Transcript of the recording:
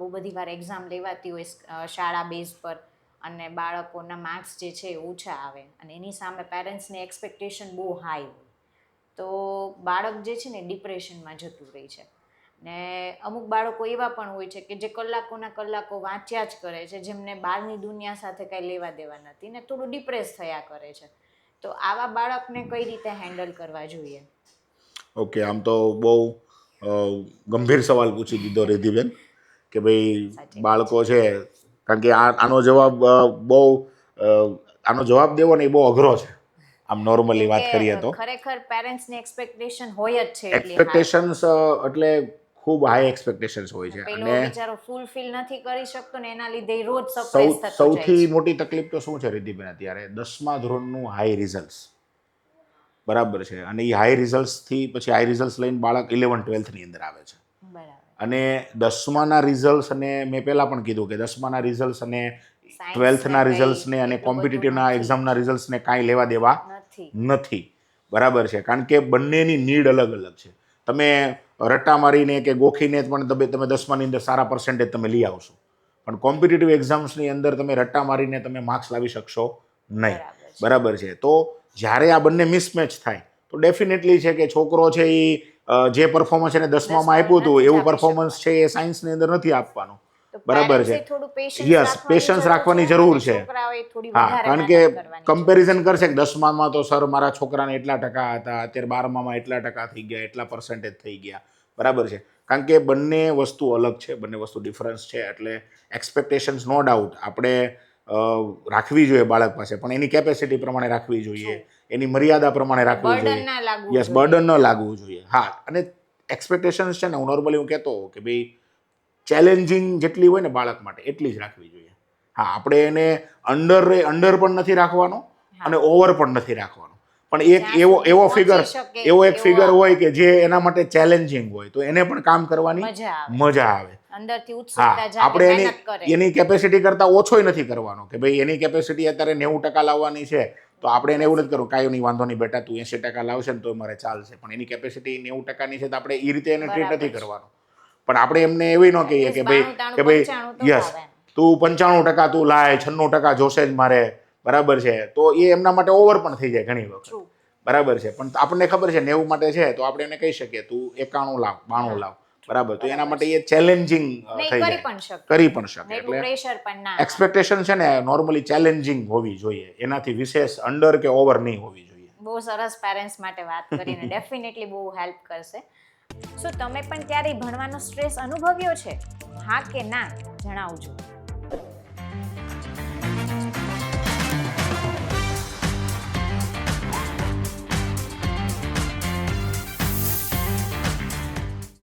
બહુ બધી વાર એક્ઝામ લેવાતી હોય શાળા બેઝ પર અને બાળકોના માર્ક્સ જે છે એ ઓછા આવે અને એની સામે પેરેન્ટ્સની એક્સપેક્ટેશન બહુ હાઈ હોય તો બાળક જે છે ને ડિપ્રેશનમાં જતું રહે છે. ને અમુક બાળકો એવા પણ હોય છે કે જે કલાકોના કલાકો વાંચ્યા જ કરે છે, જેમને બહારની દુનિયા સાથે કાંઈ લેવા દેવા નથી ને થોડું ડિપ્રેસ થયા કરે છે. તો આવા બાળકને કઈ રીતે હેન્ડલ કરવા જોઈએ? ઓકે, આમ તો બહુ ગંભીર સવાલ પૂછી દીધો રિદ્ધિબેન કે ભાઈ બાળકો છે, કારણ કે આનો જવાબ આનો જવાબ દેવો ને એ બહુ અઘરો છે આમ નોર્મલી વાત કરીએ તો. ખરેખર પેરેન્ટ્સની એક્સપેક્ટેશન હોય જ છે એટલી એક્સપેક્ટેશન્સ એટલે ખૂબ હાઈ એક્સપેક્ટેશન્સ હોય છે પેલો અને બિચારો ફૂલફિલ નથી કરી શકતો ને એના લીધે રોજ સપ્રેસ થતો જાય છે. સૌથી મોટી તકલીફ તો શું છે રિદ્ધિબેન, અત્યારે 10મા ધોરણનું હાઈ રિઝલ્ટ્સ બરાબર છે અને એ હાઈ રિઝલ્ટ્સથી પછી હાઈ રિઝલ્ટ્સ લઈને બાળક 11-12ની અંદર આવે છે. અને 10માના રિઝલ્ટ્સ અને મેં પહેલાં પણ કીધું કે 10માના રિઝલ્ટ્સ અને 12થના રિઝલ્ટ્સને અને કોમ્પિટિટિવના એક્ઝામના રિઝલ્ટ્સને કાંઈ લેવા દેવા નથી. બરાબર છે, કારણ કે બંનેની નીડ અલગ અલગ છે. તમે રટ્ટા મારીને કે ગોખીને પણ તમે 10માની અંદર સારા પર્સન્ટેજ તમે લઈ આવશો, પણ કોમ્પિટિટિવ એક્ઝામ્સની અંદર તમે રટ્ટા મારીને તમે માર્ક્સ લાવી શકશો નહીં. બરાબર છે. તો જ્યારે આ બંને મિસમેચ થાય તો ડેફિનેટલી છે કે છોકરો છે એ જે પરફોર્મન્સ એને 10મામાં આપ્યું હતું એવું પરફોર્મન્સ છે એ સાયન્સની અંદર નથી આપવાનું. બરાબર છે. યસ, પેશન્સ રાખવાની જરૂર છે. હા, કારણ કે કમ્પેરિઝન કરશે કે 10મામાં તો સર મારા છોકરાને એટલા ટકા હતા, અત્યારે 12મામાં એટલા ટકા થઈ ગયા, એટલા પર્સન્ટેજ થઈ ગયા. બરાબર છે, કારણ કે બંને વસ્તુ અલગ છે, બંને વસ્તુ ડિફરન્સ છે. એટલે એક્સપેક્ટેશન્સ નો ડાઉટ આપણે રાખવી જોઈએ બાળક પાસે, પણ એની કેપેસિટી પ્રમાણે રાખવી જોઈએ, એની મર્યાદા પ્રમાણે રાખવી જોઈએ. યસ, બર્ડન ન લાગવું જોઈએ. હા, અને એક્સપેક્ટેશન્સ છે ને, હું નોર્મલી હું કહેતો કે ભાઈ ચેલેન્જિંગ જેટલી હોય ને બાળક માટે એટલી જ રાખવી જોઈએ. હા, આપણે એને અંડર પણ નથી રાખવાનો અને ઓવર પણ નથી રાખવાનો, પણ એવો એક ફિગર હોય કે જે એના માટે ચેલેન્જિંગ હોય તો એને પણ કામ કરવાની મજા આવે. હા, આપણે એની કેપેસિટી કરતાં ઓછોય નથી કરવાનો કે ભાઈ એની કેપેસિટી અત્યારે 90% લાવવાની છે તો આપણે એને એવું નથી કરવું કાંઈ નહીં, વાંધો નહીં બેટા, તું 80% લાવશે ને તો મારે ચાલશે, પણ એની કેપેસિટી 90%ની છે તો આપણે એ રીતે એને ટ્રીટ નથી કરવાનું. પણ આપણે એમને એવી ન કહીએ કે ભાઈ યસ તું 95% તું લાય, 96% જોશે જ મારે. બરાબર છે, તો એ એમના માટે ઓવર પણ થઈ જાય ઘણી વખત. બરાબર છે, પણ આપણને ખબર છે 90 માટે છે તો આપણે એને કહી શકીએ તું 91 લાવ, 92 લાવ. બરાબર, તો એના માટે એ ચેલેન્જિંગ થઈ જાય, કરી પણ શકે. એટલે એક્સપેક્ટેશન છે ને નોર્મલી ચેલેન્જિંગ હોવી જોઈએ, એનાથી વિશેષ અંડર કે ઓવર નહીં હોવી જોઈએ. બહુ સરસ પેરેન્ટ્સ માટે વાત કરીને ડેફિનેટલી બહુ હેલ્પ કરશે. શું તમે પણ ક્યારેય ભણવાનો સ્ટ્રેસ અનુભવ્યો છે? હા કે ના જણાવજો.